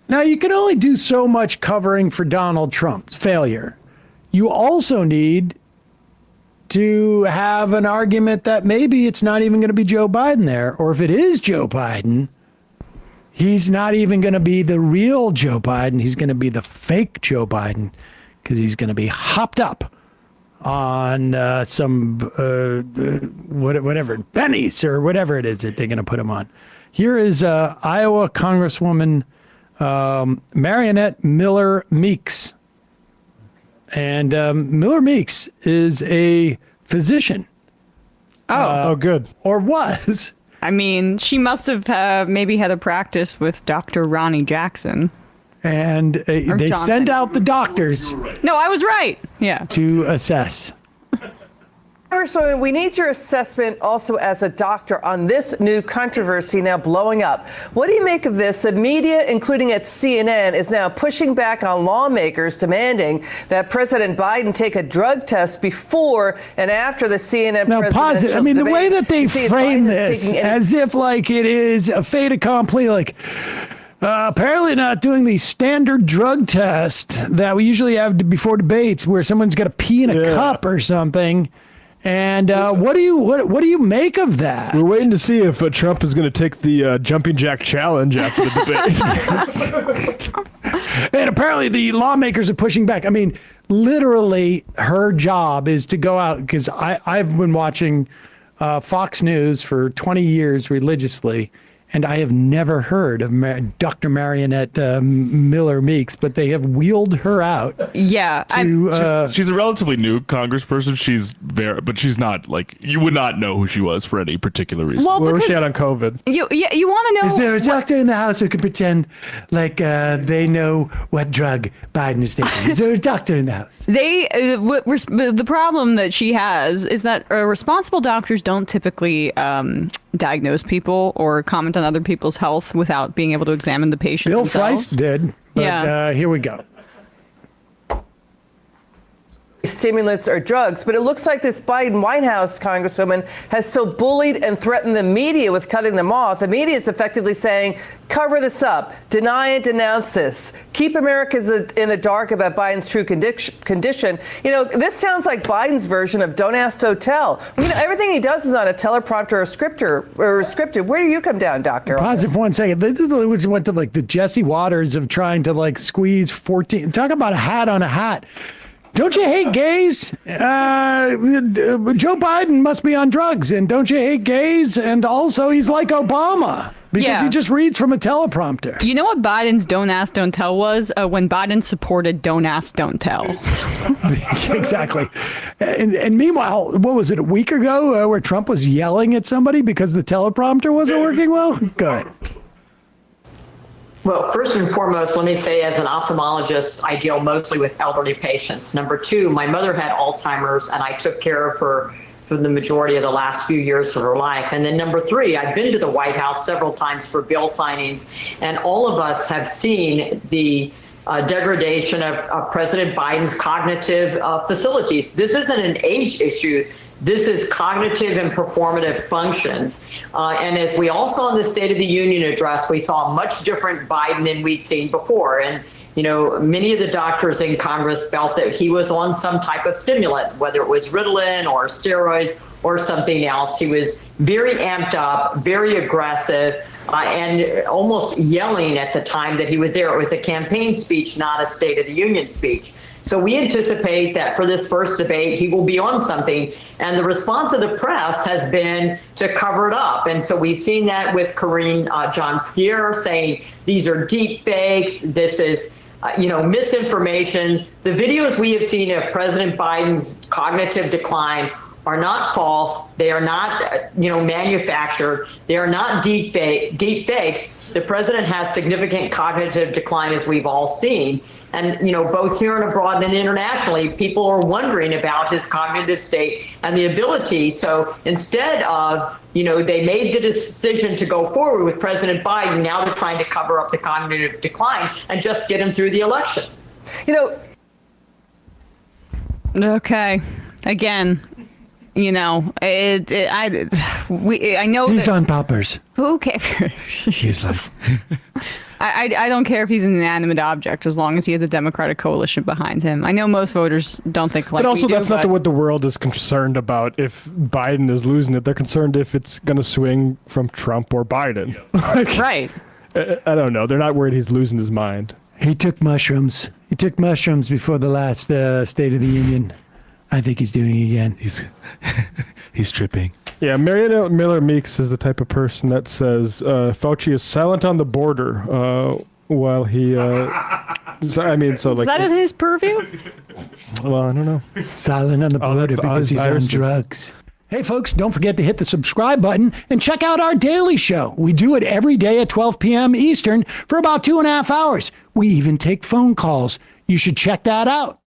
Now, you can only do so much covering for Donald Trump's failure. You also need to have an argument that maybe it's not even going to be Joe Biden there. Or if it is Joe Biden, he's not even going to be the real Joe Biden. He's going to be the fake Joe Biden because he's going to be hopped up on some whatever, bennies or whatever it is that they're going to put him on. Here is Iowa Congresswoman Marionette Miller Meeks. And Miller Meeks is a physician. Oh, good. Or was. I mean, she must have maybe had a practice with Dr. Ronnie Jackson. And they send out the doctors. No, I was right. Yeah. To assess. Congresswoman, we need your assessment also as a doctor on this new controversy now blowing up. What do you make of this? The media, including at CNN, is now pushing back on lawmakers demanding that President Biden take a drug test before and after the CNN now, presidential I mean, debate. the way that they frame this as if like it is a fait accompli, like apparently not doing the standard drug test that we usually have before debates where someone's got to pee in a cup or something. And what do you make of that? We're waiting to see if Trump is going to take the jumping jack challenge after the debate. And apparently the lawmakers are pushing back. I mean, literally her job is to go out, because I've been watching Fox News for 20 years religiously, and I have never heard of Dr. Marionette Miller Meeks, but they have wheeled her out. Yeah. She's a relatively new congressperson. But she's not, like, you would not know who she was for any particular reason. Well, where was she at on COVID? You want to know. Is there a doctor in the house who can pretend like they know what drug Biden is taking? Is there a doctor in the house? The problem that she has is that responsible doctors don't typically diagnose people or comment on other people's health without being able to examine the patient Bill themselves. Feist did, but here we go. Stimulants or drugs, but it looks like this Biden White House congresswoman has so bullied and threatened the media with cutting them off. The media is effectively saying, cover this up, deny it, denounce this, keep Americans in the dark about Biden's true condition. You know, this sounds like Biden's version of don't ask, don't tell. You know, everything he does is on a teleprompter or scripted. Where do you come down, doctor? Pause it for 1 second. This is which went to like the Jesse Waters of trying to like squeeze 14. Talk about a hat on a hat. Don't you hate gays? Joe Biden must be on drugs. And don't you hate gays? And also he's like Obama because he just reads from a teleprompter. You know what Biden's don't ask, don't tell was? When Biden supported don't ask, don't tell. Exactly. And meanwhile, what was it, a week ago where Trump was yelling at somebody because the teleprompter wasn't working well? Good. Well, first and foremost, let me say as an ophthalmologist, I deal mostly with elderly patients. Number two, my mother had Alzheimer's and I took care of her for the majority of the last few years of her life. And then number three, I've been to the White House several times for bill signings, and all of us have seen the degradation of President Biden's cognitive facilities. This isn't an age issue. This is cognitive and performative functions. And as we all saw in the State of the Union address, we saw a much different Biden than we'd seen before. And, you know, many of the doctors in Congress felt that he was on some type of stimulant, whether it was Ritalin or steroids or something else. He was very amped up, very aggressive, and almost yelling at the time that he was there. It was a campaign speech, not a State of the Union speech. So we anticipate that for this first debate, he will be on something. And the response of the press has been to cover it up. And so we've seen that with Karine Jean-Pierre saying these are deep fakes. This is, misinformation. The videos we have seen of President Biden's cognitive decline are not false. They are not, manufactured. They are not deep fakes. The president has significant cognitive decline, as we've all seen. And, both here and abroad and internationally, people are wondering about his cognitive state and the ability. So instead of, they made the decision to go forward with President Biden, now they're trying to cover up the cognitive decline and just get him through the election. Okay. Again, I know he's on poppers. Who cares? He's like, I don't care if he's an inanimate object as long as he has a Democratic coalition behind him. I know most voters don't think like But also, we do, that's not what the world is concerned about. If Biden is losing it, they're concerned if it's going to swing from Trump or Biden. right. I don't know. They're not worried he's losing his mind. He took mushrooms. He took mushrooms before the last State of the Union. I think he's doing it again. He's tripping. Yeah, Marietta Miller Meeks is the type of person that says Fauci is silent on the border while he. Is that in his purview? Well, I don't know. Silent on the border because he's on drugs. Hey, folks, don't forget to hit the subscribe button and check out our daily show. We do it every day at 12 p.m. Eastern for about 2.5 hours. We even take phone calls. You should check that out.